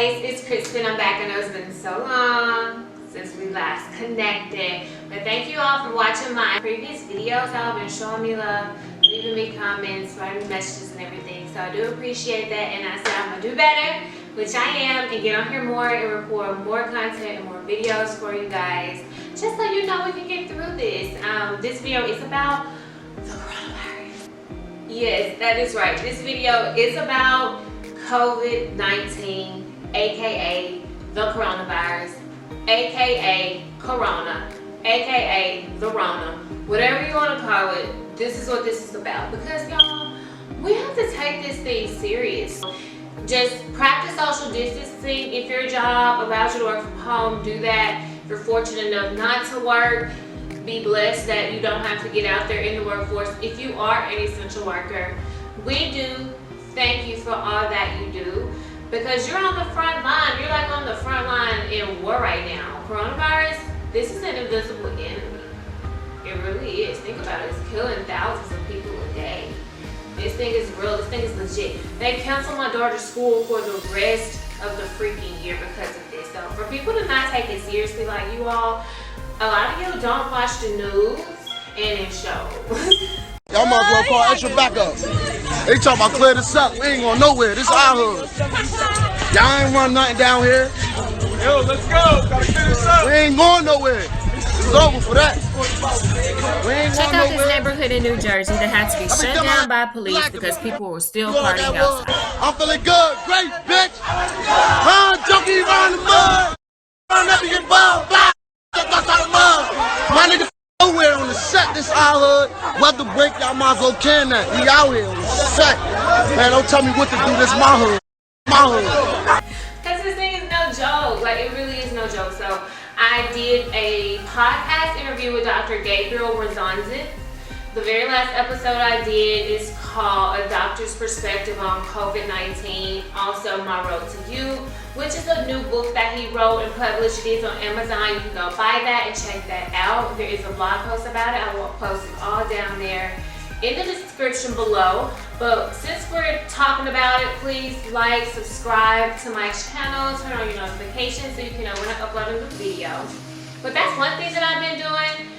guys, it's Krispin. I'm back. I know it's been so long since we last connected, but thank you all for watching my previous videos. Y'all been showing me love, leaving me comments, writing messages and everything, so I do appreciate that. And I said I'm gonna do better, which I am, and get on here more and record more content and more videos for you guys, just so you know we can get through this. This video is about the coronavirus. Yes, that is right. This video is about COVID-19, aka the coronavirus, aka Corona, aka the Rona, whatever you want to call it. This is what this is about, because y'all, we have to take this thing serious. Just practice social distancing. If your job allows you to work from home, do that. If you're fortunate enough not to work, be blessed that you don't have to get out there in the workforce. If you are an essential worker, we do thank you for all that you do, because you're on the front line. You're like on the front line in war right now. Coronavirus, this is an invisible enemy. It really is. Think about it. It's killing thousands of people a day. This thing is real. This thing is legit. They canceled my daughter's school for the rest of the freaking year because of this. So for people to not take it seriously like you all, a lot of you don't watch the news and it shows. Y'all might as well call extra backup. They talking about clear this up. We ain't going nowhere. This our hood. Y'all ain't run nothing down here. Yo, let's go. Gotta clear this up. We ain't going nowhere. It's over for that. We ain't Check going out nowhere. this neighborhood in New Jersey that had to be shut down by police because people were still partying outside. I'm feeling good. Great, bitch. Junkie around the mud. Run up and get balled. My nigga nowhere on the set. This our hood. Weather break, y'all might as well can that. We out here on the set. Man, don't tell me what to do. This my hood. My hood. Because this thing is no joke. Like, it really is no joke. So I did a podcast interview with Dr. Gabriel Razanzin. The very last episode I did is called A Doctor's Perspective on COVID-19. Also, My Road to You, which is a new book that he wrote and published. It is on Amazon. You can go buy that and check that out. There is a blog post about it. I will post it all down there in the description below. But since we're talking about it, please like, subscribe to my channel, turn on your notifications so you can know when I upload a new video. But that's one thing that I've been doing.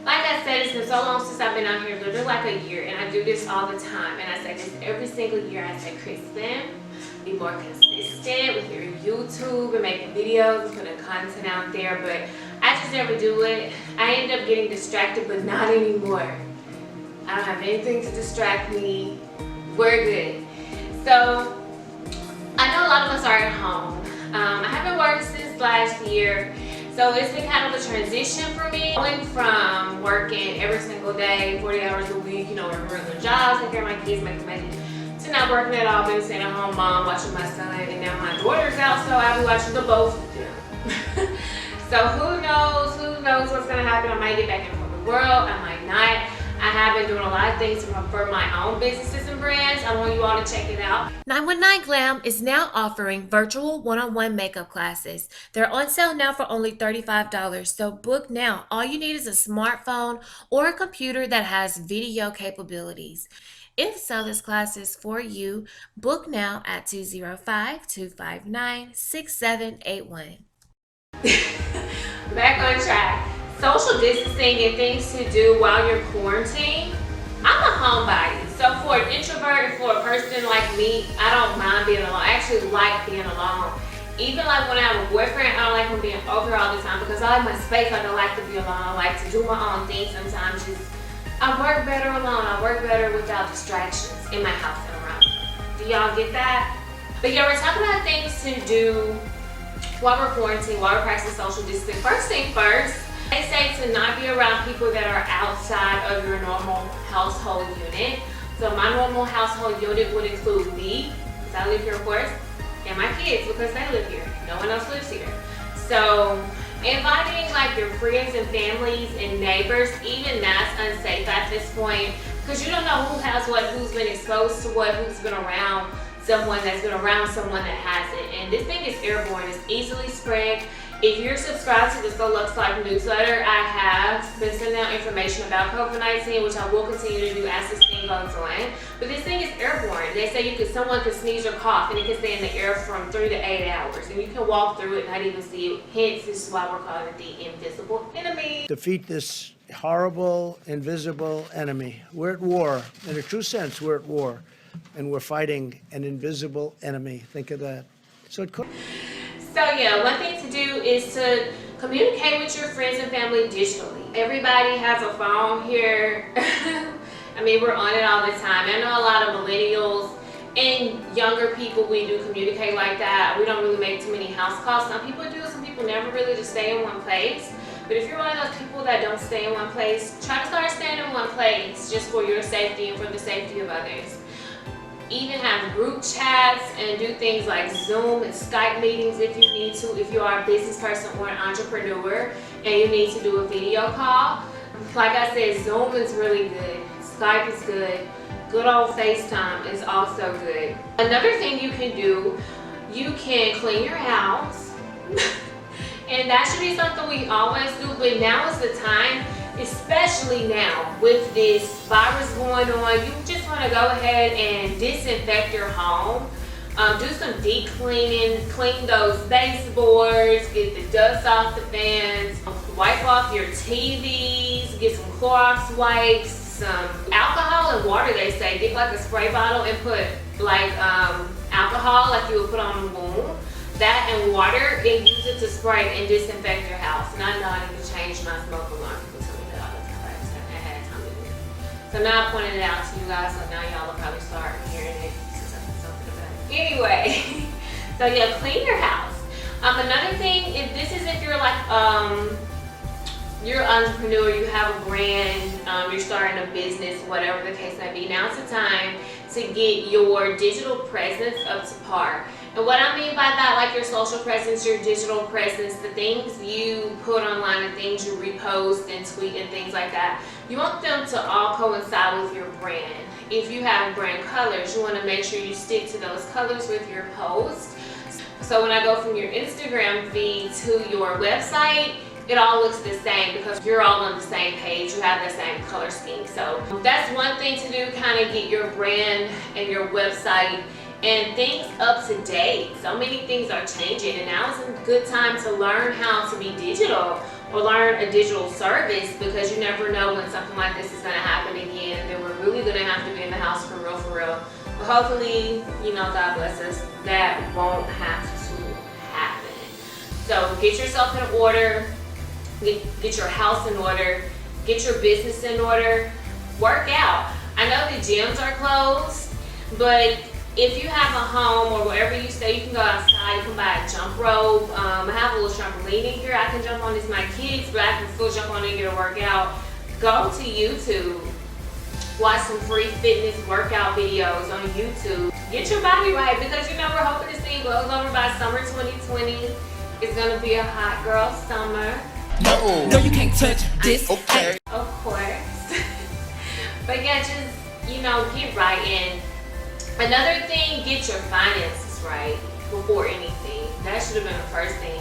Like I said, it's been so long since I've been out here, literally like a year, and I do this all the time. And I say this every single year. I say, Krispin, be more consistent with your YouTube and making videos and putting content out there. But I just never do it. I end up getting distracted, but not anymore. I don't have anything to distract me. We're good. So I know a lot of us are at home. I haven't worked since last year, so it's been kind of a transition for me, going from working every single day, 40 hours a week, you know, working regular jobs, taking care of my kids, making money, to not working at all, being a stay-at-home mom, watching my son, and now my daughter's out, so I'll be watching the both of them. So who knows what's gonna happen. I might get back in the corporate world, I might not. I have been doing a lot of things for my own businesses and brands. I want you all to check it out. 919 Glam is now offering virtual one-on-one makeup classes. They're on sale now for only $35, so book now. All you need is a smartphone or a computer that has video capabilities. If so, this class is for you. Book now at 205-259-6781. Back on track. Social distancing and things to do while you're quarantined. I'm a homebody, so for an introvert and for a person like me, I don't mind being alone. I actually like being alone. Even like when I have a boyfriend, I don't like him being over here all the time because I like my space. Like, I like to be alone. I like to do my own thing sometimes. I work better alone. I work better without distractions in my house and around me. Do y'all get that? But yeah, we're talking about things to do while we're quarantined, while we're practicing social distancing. First thing first, they say to not be around people that are outside of your normal household unit. So my normal household unit would include me, because I live here of course, and my kids because they live here. No one else lives here. So inviting like your friends and families and neighbors, even that's unsafe at this point, because you don't know who has what, who's been exposed to what, who's been around someone that's been around someone that has it. And this thing is airborne. It's easily spread. If you're subscribed to the So Lux Life newsletter, I have been sending out information about COVID-19, which I will continue to do as this thing goes on. But this thing is airborne. They say someone could sneeze or cough and it can stay in the air from 3 to 8 hours. And you can walk through it and not even see it. Hence, this is why we're calling it the invisible enemy. Defeat this horrible, invisible enemy. We're at war. In a true sense, we're at war. And we're fighting an invisible enemy. Think of that. So it could. So yeah, one thing to do is to communicate with your friends and family digitally. Everybody has a phone here. I mean, we're on it all the time. I know a lot of millennials and younger people, we do communicate like that. We don't really make too many house calls. Some people do, some people never really just stay in one place. But if you're one of those people that don't stay in one place, try to start staying in one place just for your safety and for the safety of others. Even have group chats and do things like Zoom and Skype meetings if you need to, if you are a business person or an entrepreneur and you need to do a video call. Like I said, Zoom is really good. Skype is good. Good old FaceTime is also good. Another thing you can do, you can clean your house. And that should be something we always do, but now is the time, especially now with this virus going on. You just want to go ahead and disinfect your home. Do some deep cleaning, clean those baseboards, get the dust off the fans, wipe off your TVs, get some Clorox wipes, some alcohol and water. They say get like a spray bottle and put like alcohol like you would put on a wound. That and water, and use it to spray and disinfect your house. And I know I need to change my smoke alarm. People tell me that all the time. I just haven't had time to do it. So now I pointed it out to you guys, so now y'all will probably start hearing it since I said something about it. Anyway, so yeah, clean your house. Another thing, if you're like you're an entrepreneur, you have a brand, you're starting a business, whatever the case may be, now's the time to get your digital presence up to par. And what I mean by that, like your social presence, your digital presence, the things you put online, the things you repost and tweet and things like that, you want them to all coincide with your brand. If you have brand colors, you want to make sure you stick to those colors with your post. So when I go from your Instagram feed to your website, it all looks the same because you're all on the same page. You have the same color scheme. So that's one thing to do, kind of get your brand and your website and things up to date. So many things are changing, and now is a good time to learn how to be digital or learn a digital service, because you never know when something like this is going to happen again, and then we're really going to have to be in the house for real, for real. But hopefully, God bless us, that won't have to happen. So get yourself in order, get your house in order, get your business in order, work out. I know the gyms are closed, but if you have a home or wherever you stay, you can go outside, you can buy a jump rope. I have a little trampoline in here. I can jump on this, my kids, but I can still jump on it and get a workout. Go to YouTube. Watch some free fitness workout videos on YouTube. Get your body right, because we're hoping this thing blows over by summer 2020. It's gonna be a hot girl summer. No, you can't touch this. Okay. Of course. But yeah, just, get right in. Another thing, get your finances right before anything. That should have been the first thing.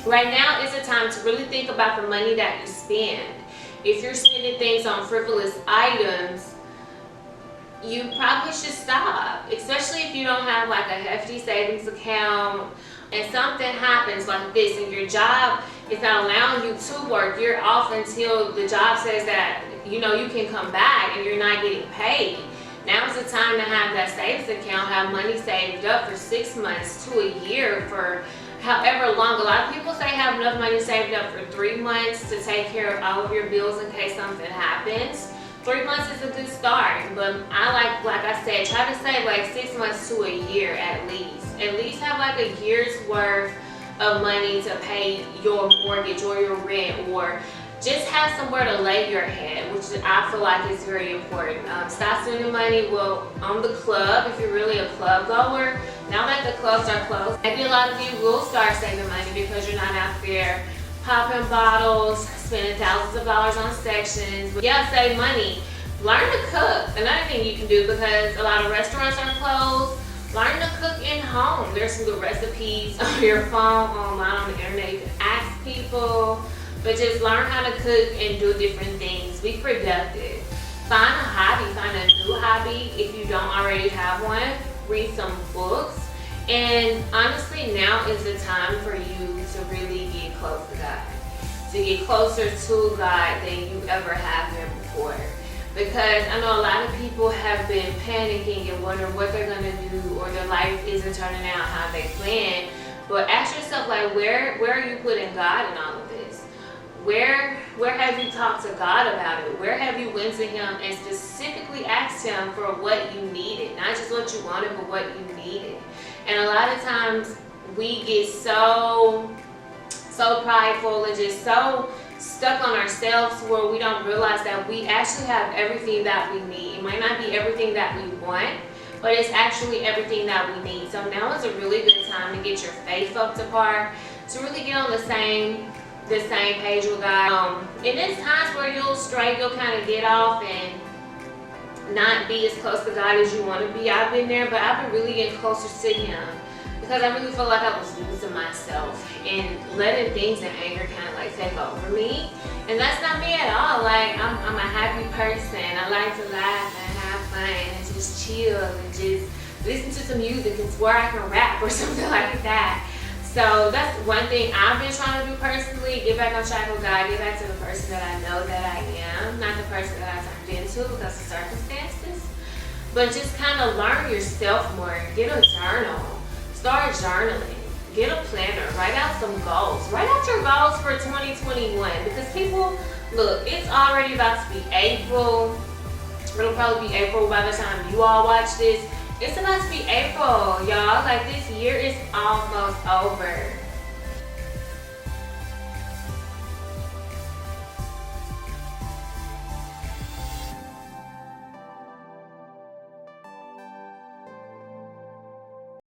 Right now is the time to really think about the money that you spend. If you're spending things on frivolous items, you probably should stop, especially if you don't have like a hefty savings account and something happens like this and your job is not allowing you to work. You're off until the job says that, you can come back and you're not getting paid. Now is the time to have that savings account, have money saved up for 6 months to a year, for however long. A lot of people say have enough money saved up for 3 months to take care of all of your bills in case something happens. 3 months is a good start, but I like I said, try to save like 6 months to a year at least. At least have like a year's worth of money to pay your mortgage or your rent, or just have somewhere to lay your head, which I feel like is very important. Stop spending money on the club if you're really a club goer. Now that the clubs are closed, maybe a lot of you will start saving money because you're not out there popping bottles, spending thousands of dollars on sections. But yeah, save money. Learn to cook. Another thing you can do, because a lot of restaurants are closed, Learn to cook in home. There's some good recipes on your phone, online, on the internet. You can ask people, but just learn how to cook and do different things. Be productive. Find a hobby, find a new hobby if you don't already have one. Read some books. And honestly, now is the time for you to really get close to God. To get closer to God than you ever have been before. Because I know a lot of people have been panicking and wondering what they're going to do, or their life isn't turning out how they planned. But ask yourself, like, where are you putting God in all of this? Where have you talked to God about it? Where have you went to Him and specifically asked Him for what you needed? Not just what you wanted, but what you needed. And a lot of times we get so prideful and just so stuck on ourselves where we don't realize that we actually have everything that we need. It might not be everything that we want, but it's actually everything that we need. So now is a really good time to get your faith up to par, to really get on the same page with God. And there's times where you'll stray, you'll kind of get off and not be as close to God as you want to be. I've been there, but I've been really getting closer to Him because I really felt like I was losing myself and letting things and anger kind of like take over me. And that's not me at all. Like, I'm a happy person. I like to laugh and have fun and just chill and just listen to some music and swear I can rap or something like that. So that's one thing I've been trying to do personally, get back on track with God, get back to the person that I know that I am, not the person that I turned into because of circumstances. But just kind of learn yourself more. Get a journal. Start journaling. Get a planner. Write out some goals. Write out your goals for 2021 because people, look, it's already about to be April. It'll probably be April by the time you all watch this. It's about to be April, y'all. Like, this year is almost over.